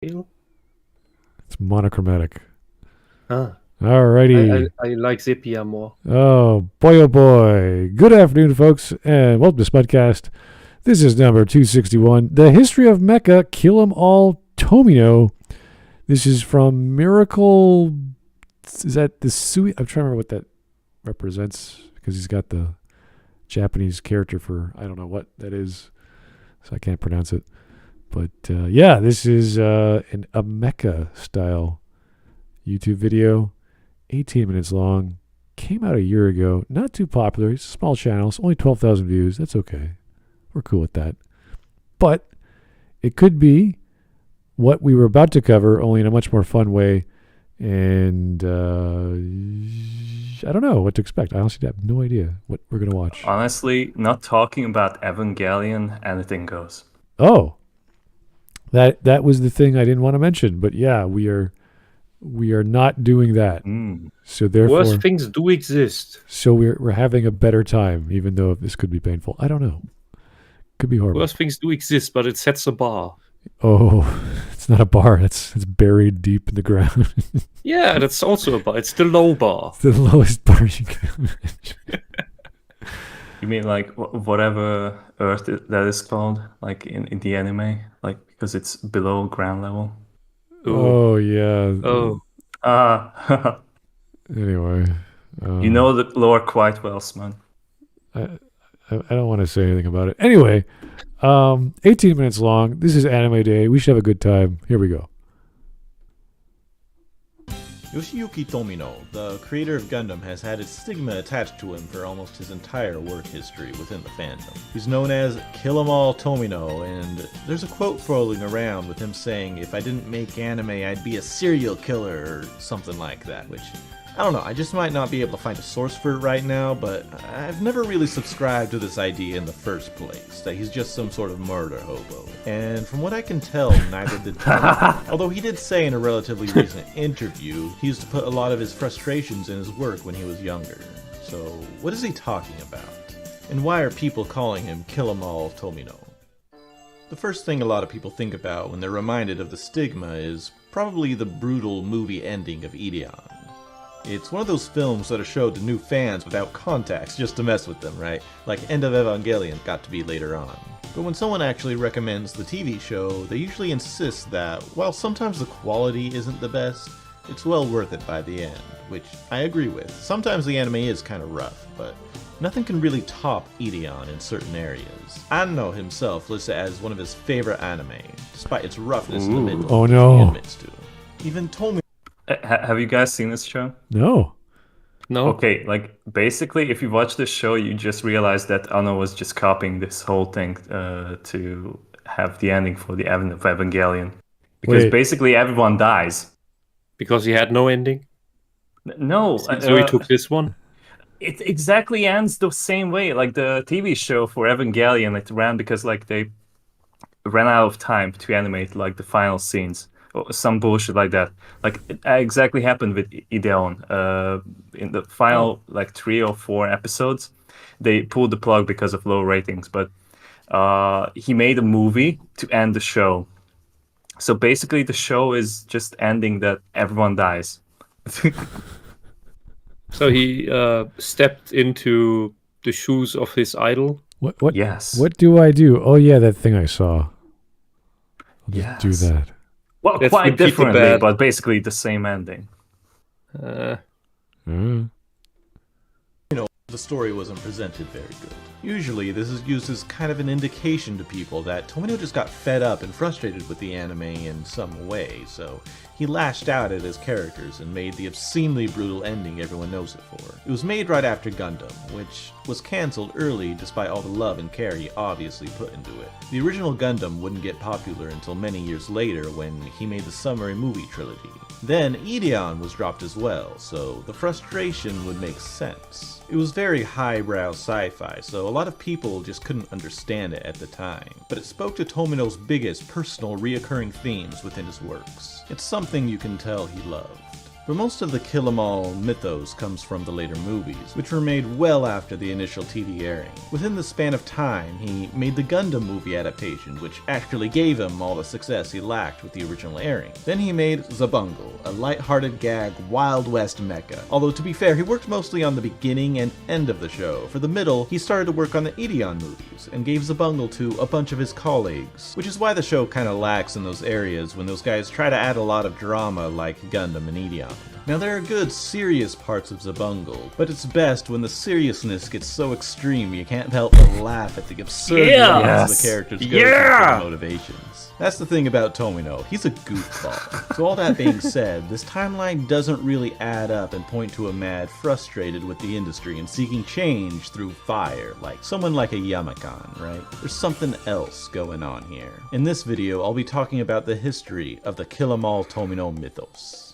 It's monochromatic. Ah, Alrighty. I like Sepia more. Oh boy. Good afternoon, folks, and welcome to Smudcast. This is number 261. The History of Mecha, Kill 'em All, Tomino. This is from Miracle. Is that the Sui? I'm trying to remember what that represents because he's got the Japanese character for I don't know what that is, so I can't pronounce it. But yeah, this is a Mecha style YouTube video, 18 minutes long. Came out a year ago. Not too popular. It's a small channel. It's only 12,000 views. That's okay. We're cool with that. But it could be what we were about to cover, only in a much more fun way. And I don't know what to expect. I honestly have no idea what we're going to watch. Honestly, not talking about Evangelion, anything goes. Oh, that was the thing I didn't want to mention. But yeah, we are not doing that. So therefore, Worse things do exist. So we're having a better time, even though this could be painful. I don't know. Could be horrible. Worse things do exist, but it sets a bar. Oh, it's not a bar. It's buried deep in the ground. Yeah, that's also a bar. It's the low bar. It's the lowest bar you can imagine. You mean like whatever Earth that is called, like in the anime, like because it's below ground level? Ooh. Oh yeah. Oh. Anyway. You know the lore quite well, Smud. I don't want to say anything about it. Anyway, 18 minutes long. This is Anime Day. We should have a good time. Here we go. Yoshiyuki Tomino, the creator of Gundam, has had its stigma attached to him for almost his entire work history within the fandom. He's known as Kill 'em All Tomino, and there's a quote floating around with him saying, "If I didn't make anime, I'd be a serial killer," or something like that, which, I don't know, I just might not be able to find a source for it right now, but I've never really subscribed to this idea in the first place, that he's just some sort of murder hobo. And from what I can tell, neither did Tomino. Although he did say in a relatively recent interview, he used to put a lot of his frustrations in his work when he was younger. So, what is he talking about? And why are people calling him Kill 'em All Tomino? The first thing a lot of people think about when they're reminded of the stigma is probably the brutal movie ending of Ideon. It's one of those films that are showed to new fans without context, just to mess with them, right? Like End of Evangelion got to be later on. But when someone actually recommends the TV show, they usually insist that, while sometimes the quality isn't the best, it's well worth it by the end, which I agree with. Sometimes the anime is kind of rough, but nothing can really top Ideon in certain areas. Anno himself lists it as one of his favorite anime, despite its roughness in the middle. Oh no. He admits to. Even Tomino. Have you guys seen this show? No. Okay, like basically, if you watch this show, you just realize that Anno was just copying this whole thing to have the ending for the End of Evangelion, because basically everyone dies. Because he had no ending? No. So he took this one? It exactly ends the same way. Like the TV show for Evangelion, it ran because like they ran out of time to animate like the final scenes. Or some bullshit like that. Like it exactly happened with Ideon. In the final like 3 or 4 episodes, they pulled the plug because of low ratings. But he made a movie to end the show. So basically, the show is just ending that everyone dies. So he stepped into the shoes of his idol. What? Yes. What do I do? Oh yeah, that thing I saw. I'll just do that. Well, Let's quite repeat the differently, bad. but basically the same ending. The story wasn't presented very good. Usually, this is used as kind of an indication to people that Tomino just got fed up and frustrated with the anime in some way, so he lashed out at his characters and made the obscenely brutal ending everyone knows it for. It was made right after Gundam, which was cancelled early despite all the love and care he obviously put into it. The original Gundam wouldn't get popular until many years later when he made the summary movie trilogy. Then Ideon was dropped as well, so the frustration would make sense. It was very highbrow sci-fi, so a lot of people just couldn't understand it at the time. But it spoke to Tomino's biggest personal reoccurring themes within his works. It's something you can tell he loved. But most of the Kill 'Em All mythos comes from the later movies, which were made well after the initial TV airing. Within the span of time, he made the Gundam movie adaptation, which actually gave him all the success he lacked with the original airing. Then he made Zabungle, a light-hearted gag Wild West mecha. Although to be fair, he worked mostly on the beginning and end of the show. For the middle, he started to work on the Ideon movies, and gave Zabungle to a bunch of his colleagues, which is why the show kinda lacks in those areas when those guys try to add a lot of drama like Gundam and Ideon. Now there are good, serious parts of Zabungle, but it's best when the seriousness gets so extreme you can't help but laugh at the absurd levels the characters go through for their motivations. That's the thing about Tomino, he's a goofball. So all that being said, this timeline doesn't really add up and point to a mad frustrated with the industry and seeking change through fire, like someone like a Yamakan, right? There's something else going on here. In this video, I'll be talking about the history of the Kill 'Em All Tomino mythos.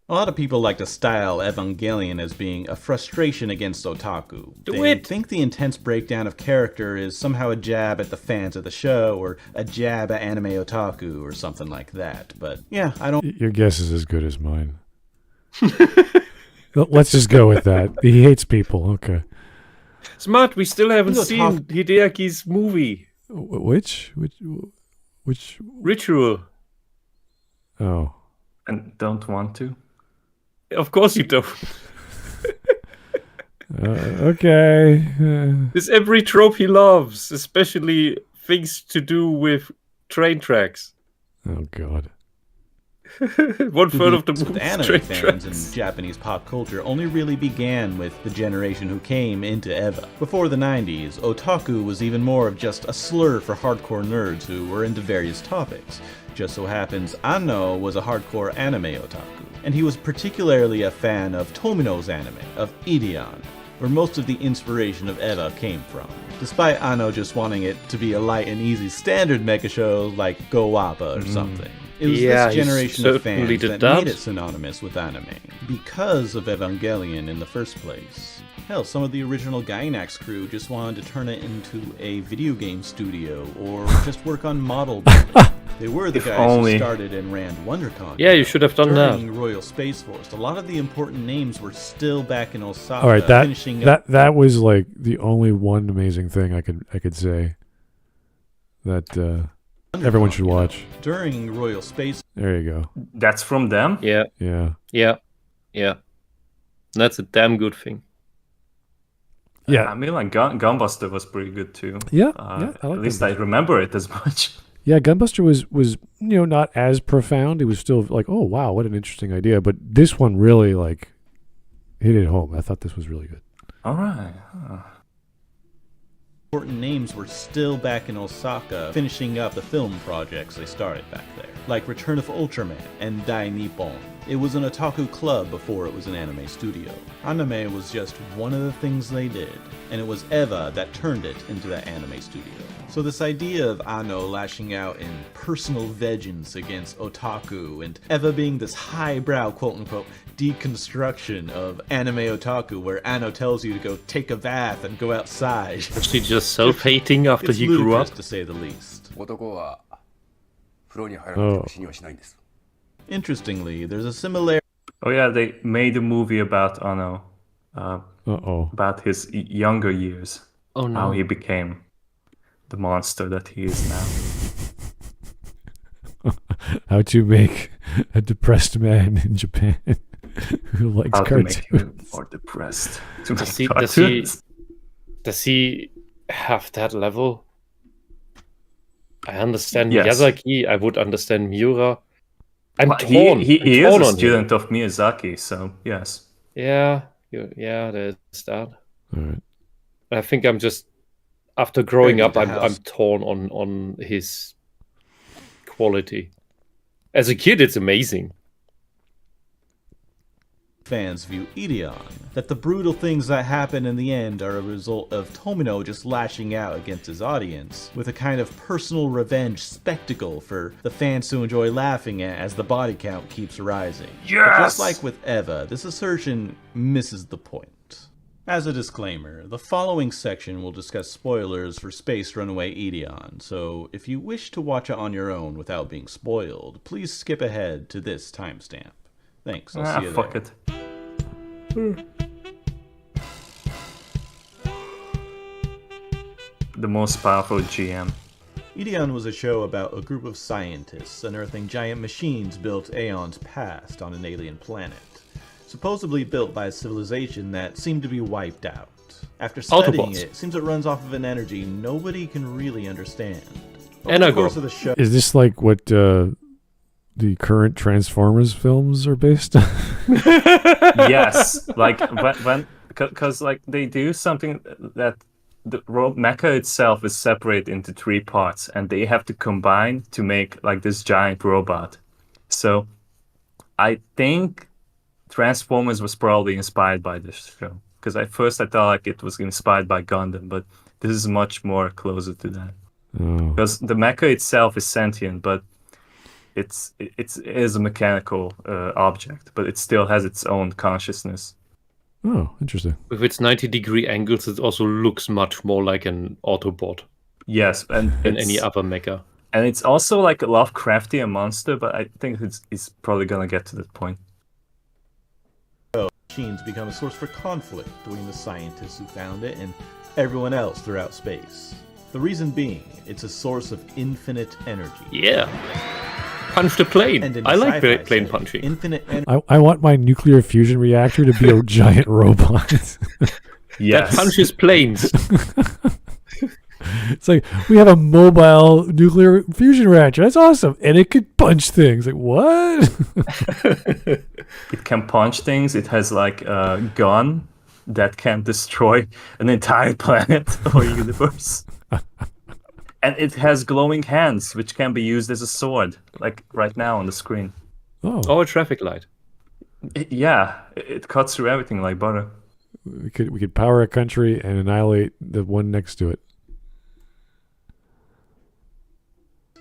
A lot of people like to style Evangelion as being a frustration against otaku. They think the intense breakdown of character is somehow a jab at the fans of the show, or a jab at anime otaku, or something like that. But yeah, I don't... Your guess is as good as mine. Let's just go with that. He hates people. Okay. Smart, we still haven't seen Hideaki's movie. Which? Ritual. Oh. And don't want to? Of course you don't. Okay. It's every trope he loves, especially things to do with train tracks. Oh, God. 1/3 of the movie anime train fans tracks. and Japanese pop culture only really began with the generation who came into EVA. Before the 90s, otaku was even more of just a slur for hardcore nerds who were into various topics. Just so happens, Anno was a hardcore anime otaku, and he was particularly a fan of Tomino's anime, of Ideon, where most of the inspiration of EVA came from. Despite Anno just wanting it to be a light and easy standard mecha show like Go Wappa or something. It was this generation of fans that made it synonymous with anime, because of Evangelion in the first place. Hell, some of the original Gainax crew just wanted to turn it into a video game studio, or just work on model building. They were the guys who started and ran WonderCon. Yeah, you should have done that. During Royal Space Force, a lot of the important names were still back in Osaka. All right, that was like the only one amazing thing I could say that everyone should watch. During Royal Space. There you go. That's from them? Yeah. That's a damn good thing. Yeah. I mean, like Gunbuster was pretty good too. Yeah. I like at least Gunbuster. I remember it as much. Yeah, Gunbuster was not as profound. It was still like, oh wow, what an interesting idea. But this one really like hit it home. I thought this was really good. All right. Important names were still back in Osaka, finishing up the film projects they started back there, like Return of Ultraman and Dai Nippon. It was an otaku club before it was an anime studio. Anime was just one of the things they did, and it was EVA that turned it into that anime studio. So this idea of Anno lashing out in personal vengeance against otaku, and EVA being this highbrow quote-unquote deconstruction of anime otaku, where Anno tells you to go take a bath and go outside. Was he just self-hating after he grew up? To say the least. 男は風呂に入らなくても死にはしないんです。 Interestingly, there's a similarity. Oh yeah, they made a movie about Anno. About his younger years. Oh no. How he became the monster that he is now. How to make a depressed man in Japan who likes How to cartoons. make him more depressed. Does he have that level? I understand Yes. Miyazaki. I would understand Miura. I'm Well, torn. He I'm is torn a on him. student of Miyazaki, so yes. Yeah, there's that. All right. I think I'm just after growing up, Buried the I'm house. torn on his quality. As a kid, it's amazing. Fans view Ideon, that the brutal things that happen in the end are a result of Tomino just lashing out against his audience, with a kind of personal revenge spectacle for the fans to enjoy laughing at as the body count keeps rising. But just like with EVA, this assertion misses the point. As a disclaimer, the following section will discuss spoilers for Space Runaway Ideon, so if you wish to watch it on your own without being spoiled, please skip ahead to this timestamp. Thanks, I'll see you fuck there. it. The most powerful GM. Ideon was a show about a group of scientists unearthing giant machines built aeons past on an alien planet, supposedly built by a civilization that seemed to be wiped out. After studying Autobots. it seems it runs off of an energy nobody can really understand. Over And the a course girl. of the show, Is this like what the current Transformers films are based on? Yes, like because like they do something that the mecha itself is separate into 3 parts, and they have to combine to make like this giant robot. So I think Transformers was probably inspired by this show, because at first I thought like it was inspired by Gundam, but this is much more closer to that. Oh. Because the mecha itself is sentient, but it is a mechanical object, but it still has its own consciousness. Oh, interesting. With its 90-degree angles, it also looks much more like an Autobot Yes, and than any other mecha. And it's also like a Lovecraftian monster, but I think it's probably gonna get to that point. machines become a source for conflict between the scientists who found it and everyone else throughout space. The reason being, it's a source of infinite energy. Yeah. Punch the plane. And in I like sci-fi plane setting, punching. Infinite energy I want my nuclear fusion reactor to be a giant robot. Yes. That punches planes. It's like, we have a mobile nuclear fusion reactor. That's awesome. And it could punch things. Like, what? It can punch things. It has like a gun that can destroy an entire planet or universe. And it has glowing hands, which can be used as a sword, like right now on the screen. Oh, Or a traffic light. It cuts through everything like butter. we could power a country and annihilate the one next to it.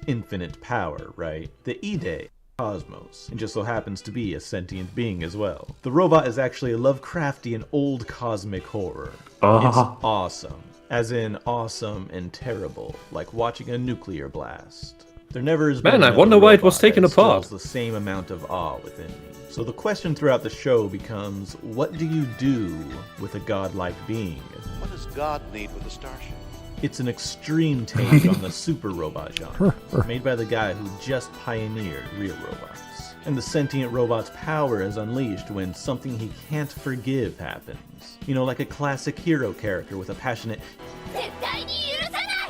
infinite power, right? The Ide, Cosmos, and just so happens to be a sentient being as well. The robot is actually a Lovecraftian old cosmic horror. It's awesome. As in awesome and terrible, like watching a nuclear blast. There never has been Man, I another wonder why it was robot taken that apart. instills the same amount of awe within me. So the question throughout the show becomes, what do you do with a godlike being? What does God need with a starship? It's an extreme take on the super robot genre, made by the guy who just pioneered real robots. And the sentient robot's power is unleashed when something he can't forgive happens. You know, like a classic hero character with a passionate...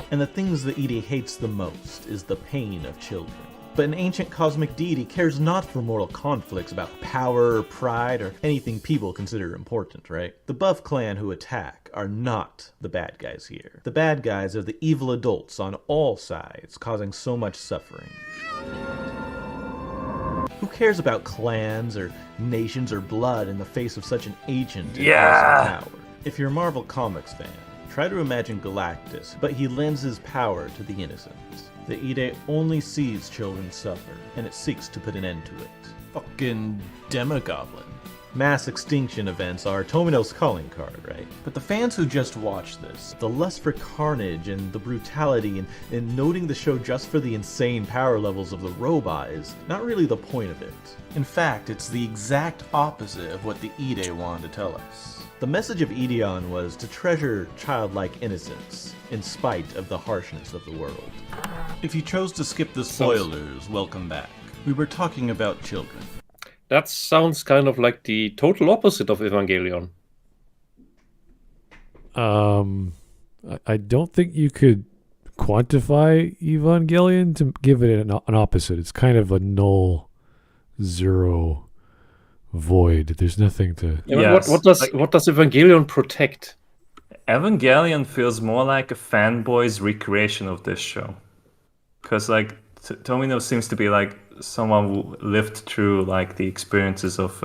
And the things that Edie hates the most is the pain of children. But an ancient cosmic deity cares not for mortal conflicts about power or pride or anything people consider important, right? The Buff clan who attack are not the bad guys here. The bad guys are the evil adults on all sides, causing so much suffering. Who cares about clans or nations or blood in the face of such an ancient and awesome power? If you're a Marvel Comics fan, try to imagine Galactus, but he lends his power to the innocent. The Ide only sees children suffer, and it seeks to put an end to it. Fucking Demogoblin. Mass extinction events are Tomino's calling card, right? But the fans who just watched this, the lust for carnage and the brutality and noting the show just for the insane power levels of the robot is not really the point of it. In fact, it's the exact opposite of what the Ide wanted to tell us. The message of Ideon was to treasure childlike innocence in spite of the harshness of the world. If you chose to skip the spoilers, welcome back. We were talking about children. That sounds kind of like the total opposite of Evangelion. I don't think you could quantify Evangelion to give it an opposite. It's kind of a null, zero, void. There's nothing to... Yeah, Yes. what does Evangelion protect? Evangelion feels more like a fanboy's recreation of this show. Because, like, Tomino seems to be, like, someone who lived through, like, the experiences of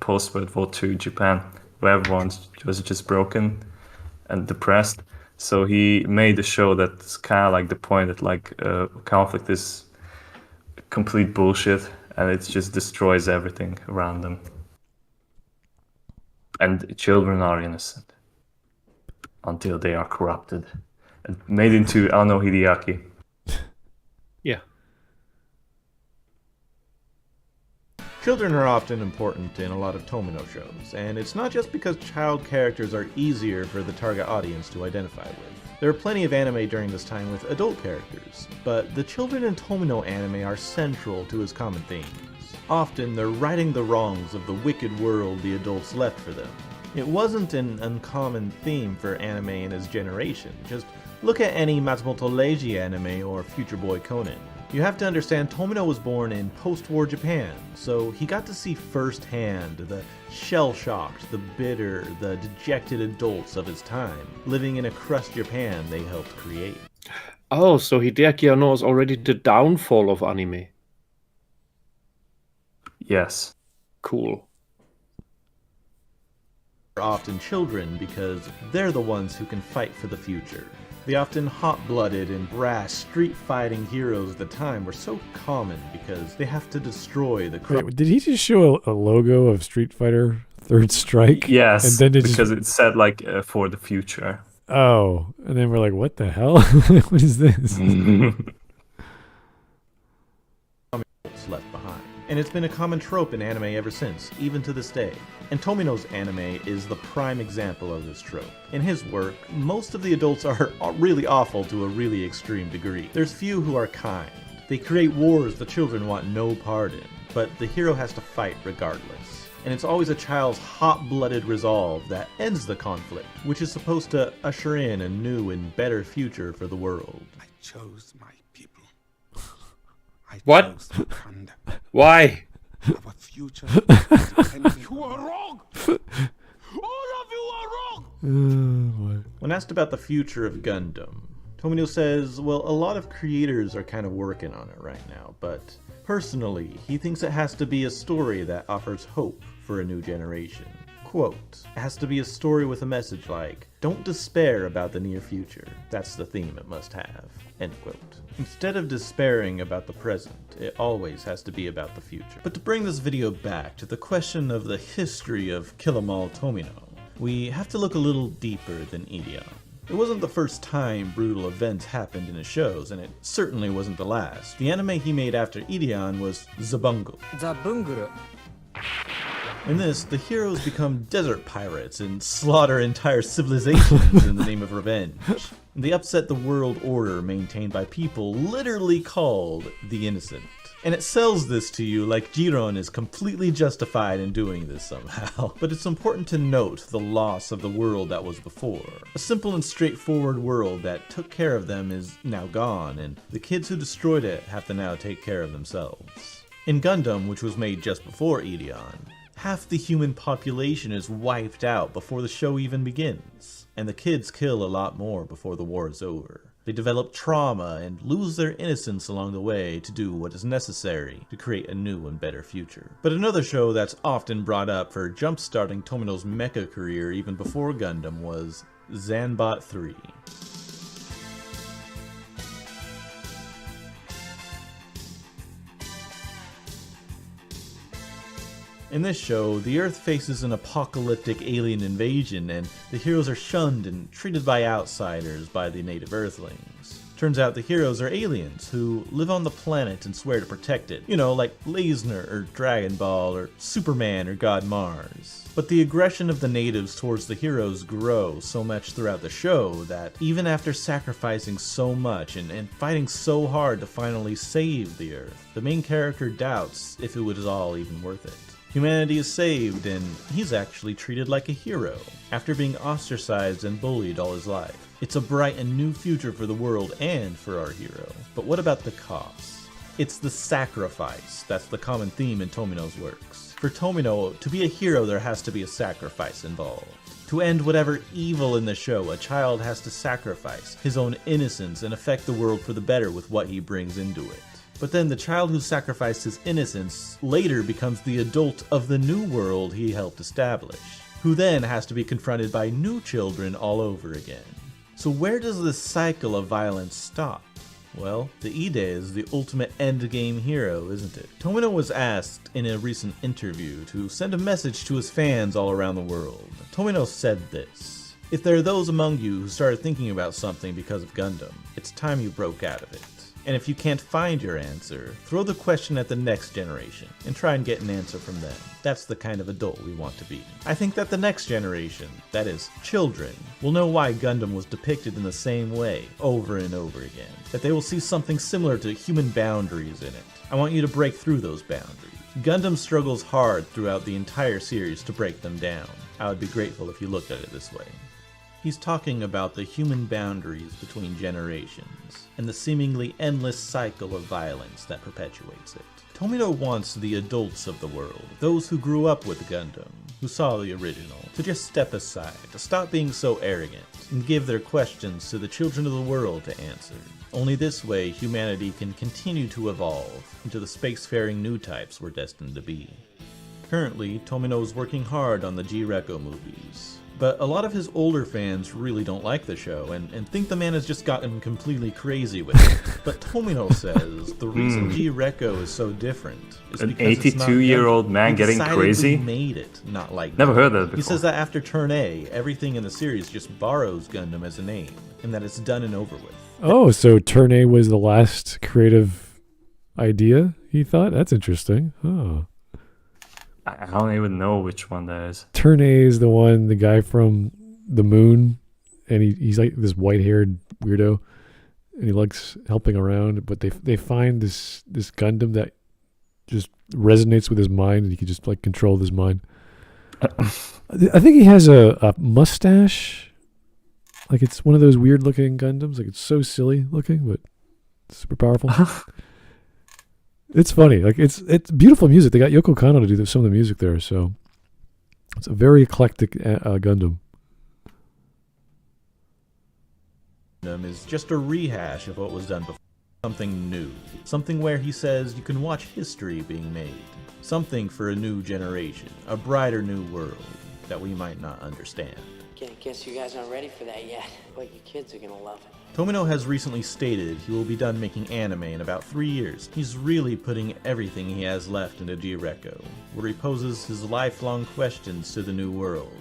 post-World War II Japan, where everyone was just broken and depressed. So he made a show that's kind of like the point that, like, conflict is complete bullshit, and it just destroys everything around them. And children are innocent until they are corrupted and made into Ano Hideaki. Yeah. Children are often important in a lot of Tomino shows, and it's not just because child characters are easier for the target audience to identify with. There are plenty of anime during this time with adult characters, but the children in Tomino anime are central to his common themes. Often they're righting the wrongs of the wicked world the adults left for them. It wasn't an uncommon theme for anime in his generation. Just look at any Matsumoto Leiji anime or Future Boy Conan. You have to understand Tomino was born in post-war Japan, so he got to see firsthand the shell-shocked, the bitter, the dejected adults of his time, living in a crushed Japan they helped create. Oh, so Hideaki Anno is already the downfall of anime. Yes. Cool. Are often children because they're the ones who can fight for the future. The often hot-blooded and brash street-fighting heroes of the time were so common because they have to destroy the Wait, did he just show a logo of Street Fighter Third Strike? Yes, and then because it said like for the future. Oh, and then we're like, what the hell? What is this? left behind. And it's been a common trope in anime ever since, even to this day. And Tomino's anime is the prime example of this trope. In his work, most of the adults are really awful to a really extreme degree. There's few who are kind. They create wars the children want no part in, but the hero has to fight regardless. And it's always a child's hot-blooded resolve that ends the conflict, which is supposed to usher in a new and better future for the world. I chose my people. What? chose to fund Why? our future. You are wrong! All of you are wrong! When asked about the future of Gundam, Tomino says, well, a lot of creators are kind of working on it right now, but personally, he thinks it has to be a story that offers hope for a new generation. Quote, it has to be a story with a message like, don't despair about the near future. That's the theme it must have. End quote. Instead of despairing about the present, it always has to be about the future. But to bring this video back to the question of the history of Kill 'Em All Tomino, we have to look a little deeper than Ideon. It wasn't the first time brutal events happened in his shows, and it certainly wasn't the last. The anime he made after Ideon was Zabungle. In this, the heroes become desert pirates and slaughter entire civilizations in the name of revenge. They upset the world order maintained by people literally called the Innocent. And it sells this to you like Jiron is completely justified in doing this somehow. But it's important to note the loss of the world that was before. A simple and straightforward world that took care of them is now gone, and the kids who destroyed it have to now take care of themselves. In Gundam, which was made just before Ideon, half the human population is wiped out before the show even begins. And the kids kill a lot more before the war is over. They develop trauma and lose their innocence along the way to do what is necessary to create a new and better future. But another show that's often brought up for jump-starting Tomino's mecha career even before Gundam was Zanbot 3. In this show, the Earth faces an apocalyptic alien invasion, and the heroes are shunned and treated by outsiders by the native Earthlings. Turns out the heroes are aliens who live on the planet and swear to protect it. You know, like Leisner or Dragon Ball or Superman or God Mars. But the aggression of the natives towards the heroes grow so much throughout the show that even after sacrificing so much and fighting so hard to finally save the Earth, the main character doubts if it was all even worth it. Humanity is saved, and he's actually treated like a hero, after being ostracized and bullied all his life. It's a bright and new future for the world and for our hero. But what about the cost? It's the sacrifice that's the common theme in Tomino's works. For Tomino, to be a hero there has to be a sacrifice involved. To end whatever evil in the show, a child has to sacrifice his own innocence and affect the world for the better with what he brings into it. But then the child who sacrificed his innocence later becomes the adult of the new world he helped establish, who then has to be confronted by new children all over again. So where does this cycle of violence stop? Well, the Ide is the ultimate endgame hero, isn't it? Tomino was asked in a recent interview to send a message to his fans all around the world. Tomino said this: "If there are those among you who started thinking about something because of Gundam, it's time you broke out of it. And if you can't find your answer, throw the question at the next generation and try and get an answer from them. That's the kind of adult we want to be. I think that the next generation, that is, children, will know why Gundam was depicted in the same way over and over again. That they will see something similar to human boundaries in it. I want you to break through those boundaries. Gundam struggles hard throughout the entire series to break them down. I would be grateful if you looked at it this way." He's talking about the human boundaries between generations, and the seemingly endless cycle of violence that perpetuates it. Tomino wants the adults of the world, those who grew up with Gundam, who saw the original, to just step aside, to stop being so arrogant, and give their questions to the children of the world to answer. Only this way humanity can continue to evolve into the spacefaring new types we're destined to be. Currently, Tomino is working hard on the G-Reco movies. But a lot of his older fans really don't like the show and think the man has just gotten completely crazy with it. But Tomino says the reason G-Reco is so different is An because it's not 82-year-old Gundam. man He getting decidedly crazy? made it not like Never Gundam. heard that before. He says that after Turn A, everything in the series just borrows Gundam as a name, and that it's done and over with. Oh, so Turn A was the last creative idea, he thought? That's interesting. Oh. I don't even know which one that is. Turn A is the one, the guy from the moon, and he's like this white-haired weirdo, and he likes helping around, but they find this Gundam that just resonates with his mind, and he can just like control his mind. I think he has a mustache. Like it's one of those weird-looking Gundams. Like it's so silly looking, but super powerful. It's funny. Like it's beautiful music. They got Yoko Kanno to do some of the music there, so it's a very eclectic Gundam. Gundam is just a rehash of what was done before. Something new. Something where he says you can watch history being made. Something for a new generation. A brighter new world that we might not understand. Guess you guys aren't ready for that yet, but you kids are gonna love it. Tomino has recently stated he will be done making anime in about 3 years. He's really putting everything he has left into G-Reco, where he poses his lifelong questions to the new world.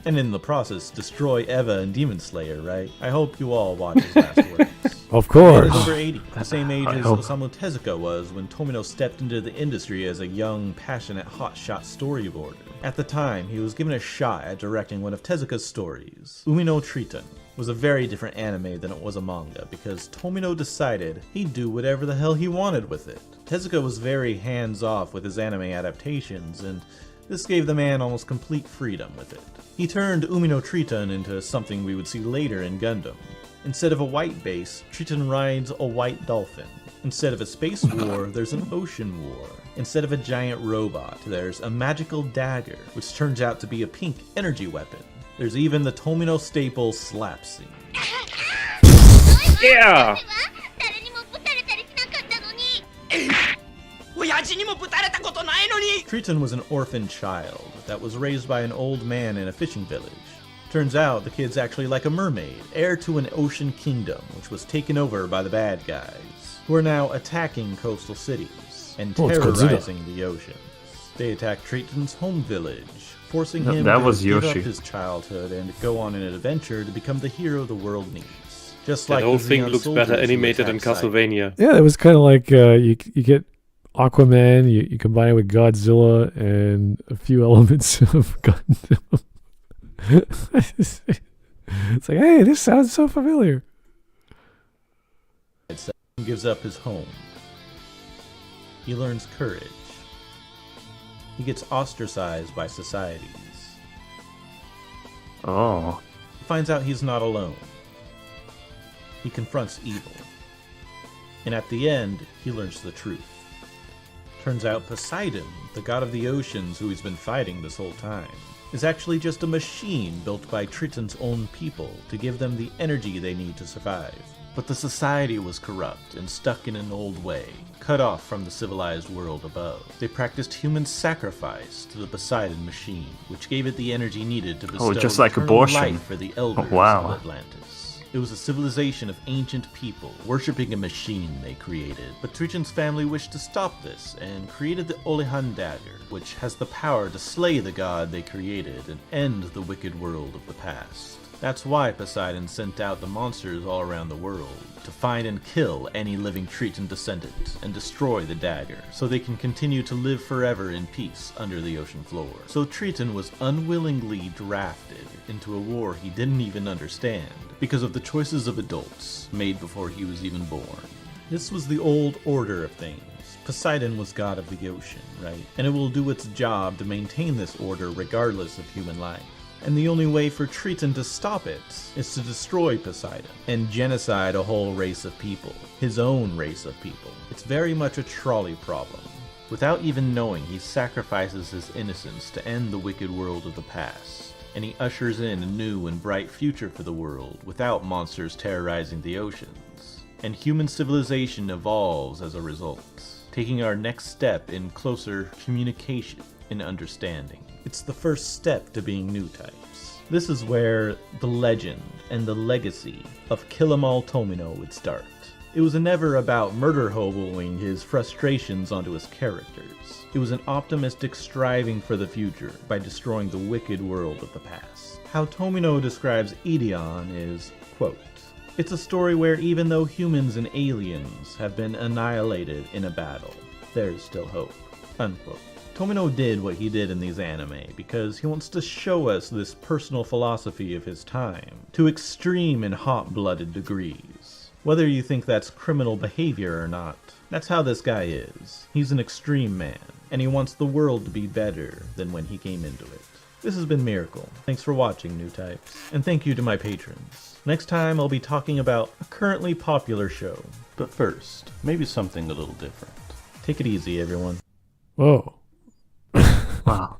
And in the process, destroy Eva and Demon Slayer, right? I hope you all watch his last works. Of course. He's over 80, the same age as Osamu Tezuka was when Tomino stepped into the industry as a young, passionate, hotshot storyboarder. At the time, he was given a shot at directing one of Tezuka's stories. Umino Triton was a very different anime than it was a manga because Tomino decided he'd do whatever the hell he wanted with it. Tezuka was very hands-off with his anime adaptations, and this gave the man almost complete freedom with it. He turned Umino Triton into something we would see later in Gundam. Instead of a white base, Triton rides a white dolphin. Instead of a space war, there's an ocean war. Instead of a giant robot, there's a magical dagger, which turns out to be a pink energy weapon. There's even the Tomino staple slap scene. Yeah! Triton was an orphan child that was raised by an old man in a fishing village. Turns out the kid's actually like a mermaid, heir to an ocean kingdom, which was taken over by the bad guys, who are now attacking coastal cities and terrorizing the oceans. They attack Triton's home village, forcing him to give up his childhood and go on an adventure to become the hero the world needs. Just like that whole thing looks better animated than Castlevania. Yeah, it was kind of like you get Aquaman, you combine it with Godzilla and a few elements of Gundam. It's like, hey, this sounds so familiar. He gives up his home. He learns courage. He gets ostracized by societies. Oh. He finds out he's not alone. He confronts evil. And at the end, he learns the truth. Turns out Poseidon, the god of the oceans who he's been fighting this whole time, is actually just a machine built by Triton's own people to give them the energy they need to survive. But the society was corrupt and stuck in an old way, cut off from the civilized world above. They practiced human sacrifice to the Poseidon machine, which gave it the energy needed to bestow just like eternal abortion. life for the elders Wow. of Atlantis. It was a civilization of ancient people, worshipping a machine they created. But Triton's family wished to stop this, and created the Olehan dagger, which has the power to slay the god they created and end the wicked world of the past. That's why Poseidon sent out the monsters all around the world, to find and kill any living Triton descendant, and destroy the dagger, so they can continue to live forever in peace under the ocean floor. So Triton was unwillingly drafted into a war he didn't even understand, because of the choices of adults made before he was even born. This was the old order of things. Poseidon was god of the ocean, right? And it will do its job to maintain this order regardless of human life. And the only way for Triton to stop it is to destroy Poseidon and genocide a whole race of people, his own race of people. It's very much a trolley problem. Without even knowing, he sacrifices his innocence to end the wicked world of the past, and he ushers in a new and bright future for the world without monsters terrorizing the oceans. And human civilization evolves as a result, taking our next step in closer communication and understanding. It's the first step to being new types. This is where the legend and the legacy of Kill 'Em All Tomino would start. It was never about murder hoboing his frustrations onto his characters. It was an optimistic striving for the future by destroying the wicked world of the past. How Tomino describes Ideon is, quote, "It's a story where even though humans and aliens have been annihilated in a battle, there is still hope," unquote. Tomino did what he did in these anime because he wants to show us this personal philosophy of his time to extreme and hot-blooded degrees. Whether you think that's criminal behavior or not, that's how this guy is. He's an extreme man, and he wants the world to be better than when he came into it. This has been Miracle. Thanks for watching, new types, and thank you to my patrons. Next time I'll be talking about a currently popular show. But first, maybe something a little different. Take it easy, everyone. Whoa. Wow.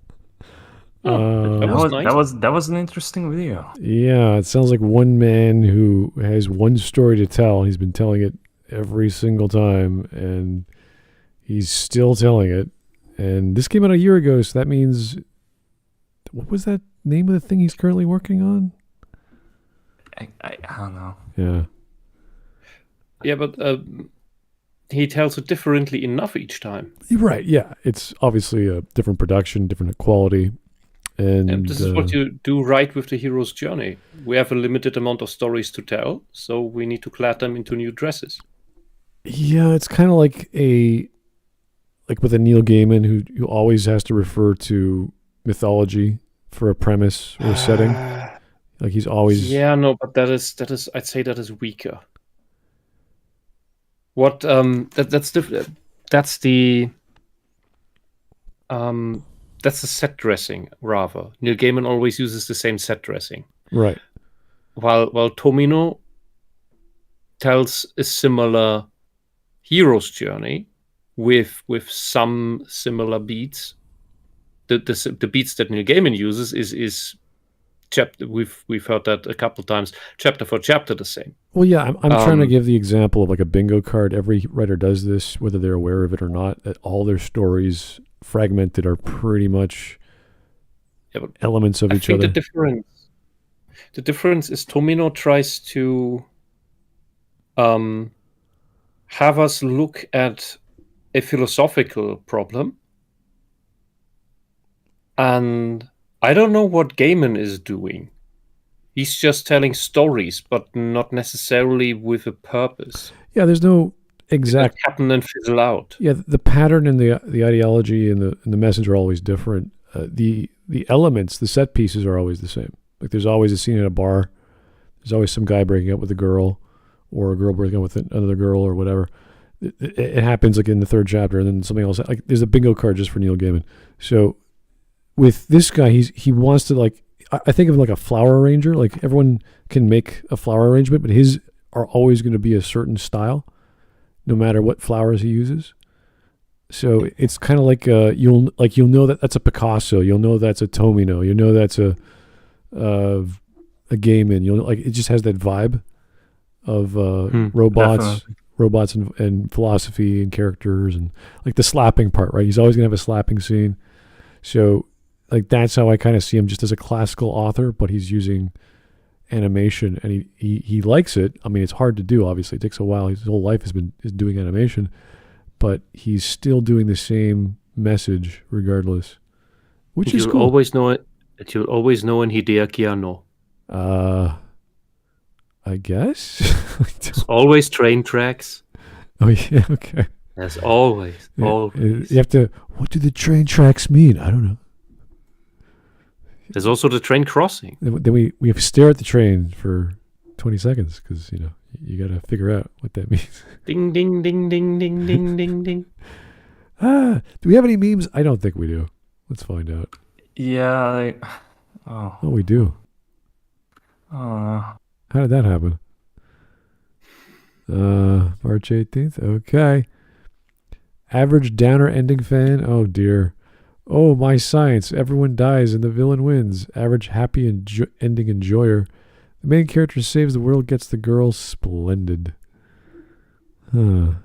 That That was an interesting video. Yeah, it sounds like one man who has one story to tell. He's been telling it every single time, and he's still telling it. And this came out a year ago, so that means... What was that name of the thing he's currently working on? I don't know. Yeah. Yeah, but he tells it differently enough each time. You're right, yeah. It's obviously a different production, different quality. And this is what you do right with the hero's journey. We have a limited amount of stories to tell, so we need to clad them into new dresses. Yeah, it's kind of like with a Neil Gaiman who always has to refer to mythology for a premise or a setting. Like he's always... Yeah, no, but that is I'd say that is weaker. What that's different. That's the set dressing rather. Neil Gaiman always uses the same set dressing. Right. While Tomino tells a similar hero's journey with some similar beats. The beats that Neil Gaiman uses is chapter. We've heard that a couple times. Chapter for chapter, the same. Well, yeah, I'm trying to give the example of like a bingo card. Every writer does this, whether they're aware of it or not. That all their stories fragmented are pretty much elements of each other. The difference is Tomino tries to have us look at a philosophical problem. And I don't know what Gaiman is doing. He's just telling stories, but not necessarily with a purpose. Yeah, there's no exact... They happen and fizzle out. Yeah, the pattern and the ideology and the message are always different. The elements, the set pieces are always the same. Like there's always a scene at a bar. There's always some guy breaking up with a girl, or a girl breaking up with another girl, or whatever. It happens like in the third chapter, and then something else. Like there's a bingo card just for Neil Gaiman. So with this guy, he wants to like, I think of him like a flower arranger. Like everyone can make a flower arrangement, but his are always going to be a certain style, no matter what flowers he uses. So it's kind of like you'll know that that's a Picasso. You'll know that's a Tomino. You know that's a Gaiman. You'll like it just has that vibe of robots and philosophy and characters and like the slapping part, right? He's always gonna have a slapping scene. So like that's how I kind of see him, just as a classical author, but he's using animation, and he likes it. I mean, it's hard to do. Obviously, it takes a while. His whole life is doing animation, but he's still doing the same message regardless, which is cool. Always know it. You'll always know in Hideaki Anno. I guess. It's always train tracks. Oh yeah, okay. As always, Yeah, always. you have to. What do the train tracks mean? I don't know. There's also the train crossing. Then we have to stare at the train for 20 seconds because you got to figure out what that means. Ding ding ding ding ding ding ding ding. Do we have any memes? I don't think we do. Let's find out. Yeah. Oh, we do. Oh. How did that happen? March 18th. Okay. Average downer ending fan. Oh dear. Oh, my science. Everyone dies and the villain wins. Average happy ending enjoyer. The main character saves the world, gets the girl. Splendid. Trying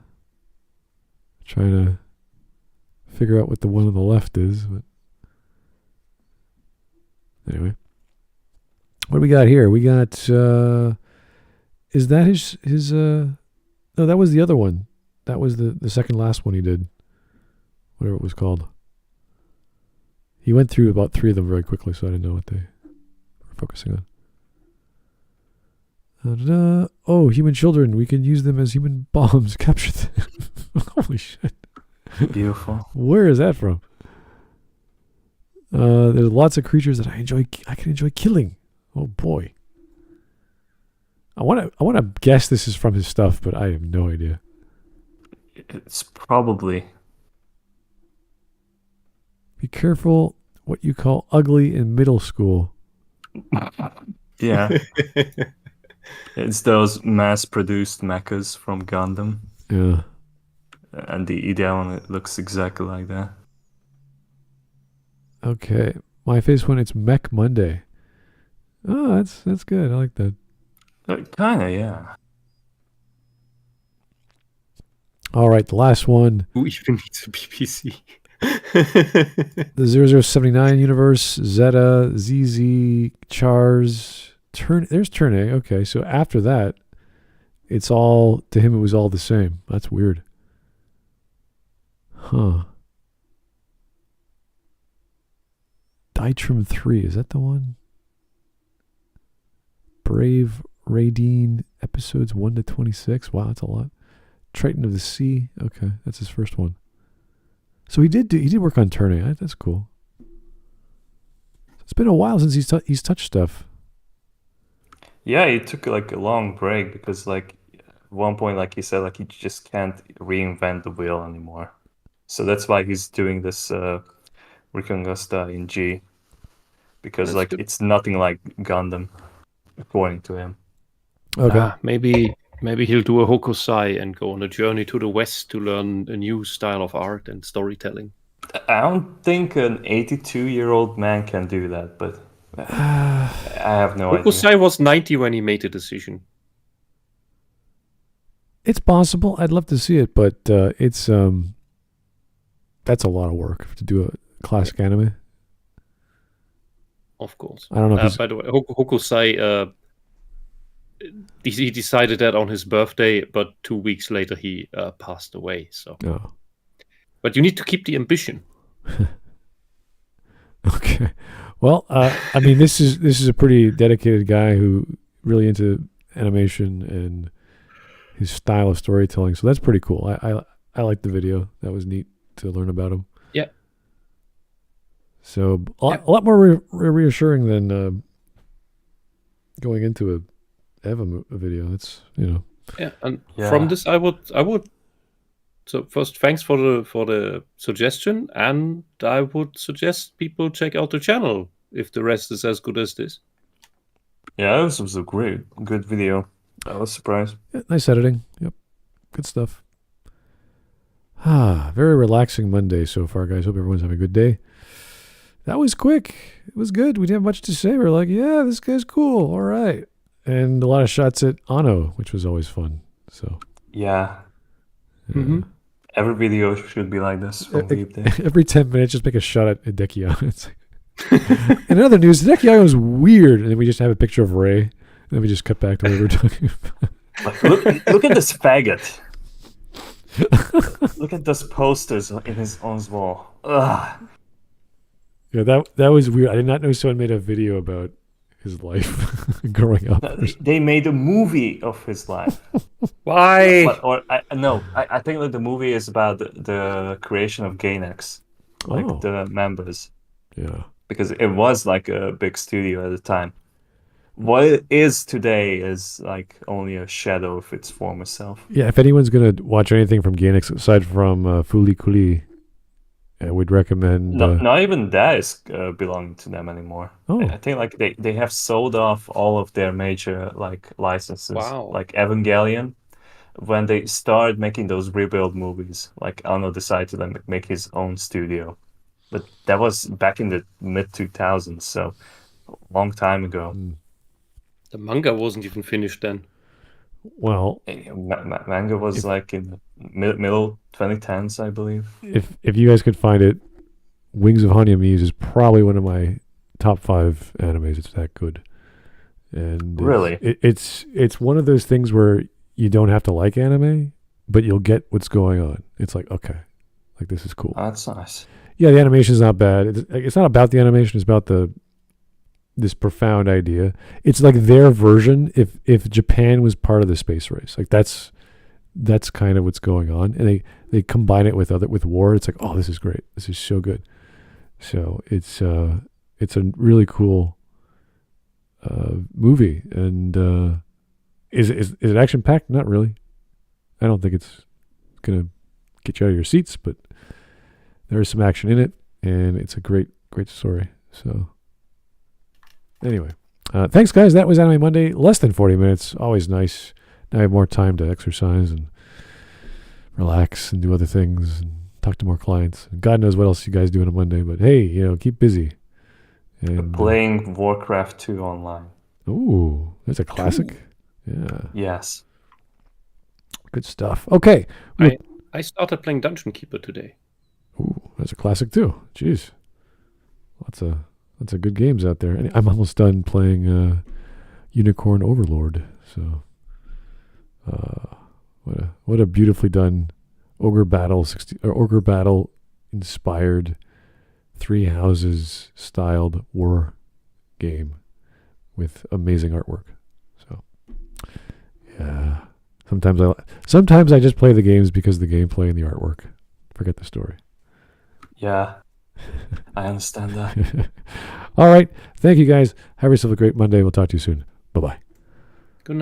to figure out what the one on the left is. But anyway. What do we got here? We got, is that his, no, that was the other one. That was the second last one he did. Whatever it was called. He went through about 3 of them very quickly, so I didn't know what they were focusing on. Oh, human children. We can use them as human bombs. Capture them. Holy shit. Beautiful. Where is that from? There's lots of creatures that I can enjoy killing. Oh boy. I want to guess this is from his stuff, but I have no idea. It's probably. Be careful what you call ugly in middle school. Yeah. It's those mass-produced mechas from Gundam. Yeah. And the ideal one, it looks exactly like that. Okay. My face when it's Mech Monday. Oh, that's good. I like that. Kinda, yeah. All right, the last one. Who even needs a BBC? The 0079 universe, Zeta, ZZ, Chars, there's Turn A. Okay, so after that, it's all, to him it was all the same. That's weird. Huh. Ditram 3, is that the one? Brave Radine, episodes 1 to 26. Wow, that's a lot. Triton of the Sea. Okay, that's his first one. So he did work on Turn A. That's cool. It's been a while since he's touched stuff. Yeah, he took like a long break because like at one point, like he said, like he just can't reinvent the wheel anymore. So that's why he's doing this Reconquista in G. Because That's like good. it's nothing like Gundam, according to him. Okay. Maybe he'll do a Hokusai and go on a journey to the west to learn a new style of art and storytelling. I don't think an 82-year-old man can do that, but I have no idea. Hokusai was 90 when he made the decision. It's possible. I'd love to see it, but it's that's a lot of work to do a classic anime. Of course. I don't know if By the way, Hokusai, he decided that on his birthday, but 2 weeks later he passed away. So, Oh. but you need to keep the ambition. Okay. Well, I mean, this is a pretty dedicated guy who really into animation and his style of storytelling. So that's pretty cool. I like the video. That was neat to learn about him. Yeah. So a lot more reassuring than going into a Eva video. That's Yeah, and from this, I would. So first, thanks for the suggestion, and I would suggest people check out the channel if the rest is as good as this. Yeah, this was a good video. I was surprised. Yeah, nice editing. Yep, good stuff. Very relaxing Monday so far, guys. Hope everyone's having a good day. That was quick. It was good. We didn't have much to say. We're like, yeah, this guy's cool. All right. And a lot of shots at Anno, which was always fun. So Yeah. Mm-hmm. Every video should be like this from Deep Day. every 10 minutes, just make a shot at Hideki Anno. It's like... In other news, Hideki Anno is weird. And then we just have a picture of Ray. Let me just cut back to what we were talking about. Look at this faggot. Look at those posters on his wall. Ugh. Yeah, that was weird. I did not know someone made a video about his life growing up. They made a movie of his life. Why? I think that the movie is about the creation of Gainax, like the members. Yeah. Because it was like a big studio at the time. What it is today is like only a shadow of its former self. Yeah, if anyone's going to watch anything from Gainax aside from Fooly Cooly, I would recommend... not even that is belonging to them anymore. Oh. I think like they have sold off all of their major like licenses. Wow. Like Evangelion. When they started making those rebuild movies, like Anno decided to then make his own studio. But that was back in the mid-2000s, so a long time ago. The manga wasn't even finished then. Well, manga was like in the middle 2010s, I believe. If you guys could find it, Wings of Hanyamese is probably one of my top 5 animes. It's that good. And really, it's one of those things where you don't have to like anime, but you'll get what's going on. It's like, okay, like this is cool. Oh, that's nice. Yeah, the animation is not bad. It's not about the animation. It's about this profound idea. It's like their version. If Japan was part of the space race, like that's kind of what's going on, and they combine it with war. It's like, oh, this is great. This is so good. So it's a really cool movie, and is it action packed? Not really. I don't think it's gonna get you out of your seats, but there is some action in it, and it's a great story. So anyway, thanks guys. That was Anime Monday. Less than 40 minutes. Always nice. Now I have more time to exercise and relax and do other things and talk to more clients. And God knows what else you guys do on a Monday, but hey, keep busy. And playing Warcraft 2 online. Ooh, that's a classic. Yeah. Yes. Good stuff. Okay. I started playing Dungeon Keeper today. Ooh, that's a classic too. Jeez. Lots of good games out there. And I'm almost done playing Unicorn Overlord. So what a beautifully done Ogre Battle inspired 3 houses styled war game with amazing artwork. So yeah. Sometimes I just play the games because of the gameplay and the artwork. Forget the story. Yeah, I understand that. All right. Thank you, guys. Have yourself a great Monday. We'll talk to you soon. Bye-bye.